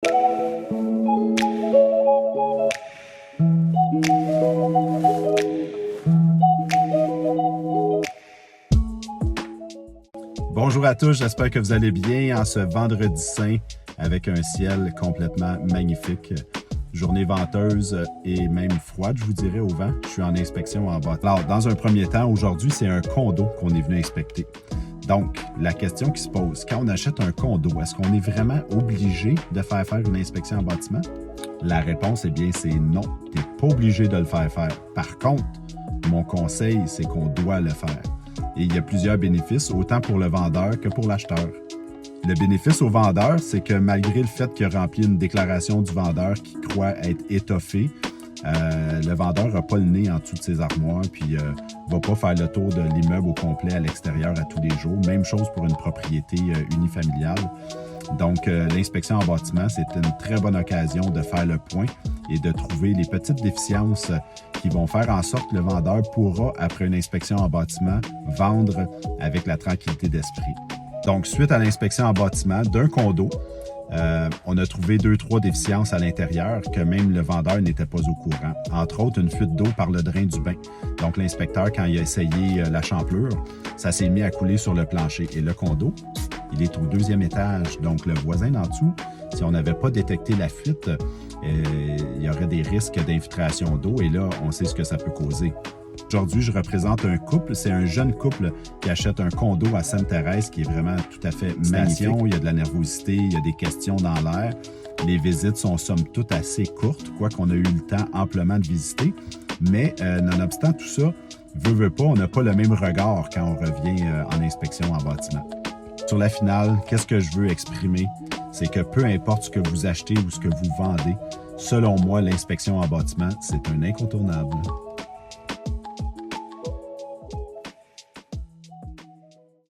Bonjour à tous, j'espère que vous allez bien en ce vendredi saint avec un ciel complètement magnifique. Journée venteuse et même froide, je vous dirais, au vent. Je suis en inspection en bâtiment. Alors, dans un premier temps, aujourd'hui, c'est un condo qu'on est venu inspecter. Donc, la question qui se pose, quand on achète un condo, est-ce qu'on est vraiment obligé de faire une inspection en bâtiment? La réponse, eh bien, c'est non. Tu n'es pas obligé de le faire. Par contre, mon conseil, c'est qu'on doit le faire. Et il y a plusieurs bénéfices, autant pour le vendeur que pour l'acheteur. Le bénéfice au vendeur, c'est que malgré le fait qu'il a rempli une déclaration du vendeur qui croit être étoffée, le vendeur n'a pas le nez en dessous de ses armoires puis ne va pas faire le tour de l'immeuble au complet à l'extérieur à tous les jours. Même chose pour une propriété unifamiliale. Donc, l'inspection en bâtiment, c'est une très bonne occasion de faire le point et de trouver les petites déficiences qui vont faire en sorte que le vendeur pourra, après une inspection en bâtiment, vendre avec la tranquillité d'esprit. Donc, suite à l'inspection en bâtiment d'un condo, on a trouvé 2-3 déficiences à l'intérieur que même le vendeur n'était pas au courant. Entre autres, une fuite d'eau par le drain du bain. Donc, l'inspecteur, quand il a essayé la champlure, ça s'est mis à couler sur le plancher. Et le condo, il est au 2e étage. Donc, le voisin d'en dessous, si on n'avait pas détecté la fuite, il y aurait des risques d'infiltration d'eau. Et là, on sait ce que ça peut causer. Aujourd'hui, je représente un couple. C'est un jeune couple qui achète un condo à Sainte-Thérèse qui est vraiment tout à fait magnifique. Il y a de la nervosité, il y a des questions dans l'air. Les visites sont somme toute assez courtes, quoiqu'on a eu le temps amplement de visiter. Mais nonobstant tout ça, veut pas, on n'a pas le même regard quand on revient en inspection en bâtiment. Sur la finale, qu'est-ce que je veux exprimer? C'est que peu importe ce que vous achetez ou ce que vous vendez, selon moi, l'inspection en bâtiment, c'est un incontournable.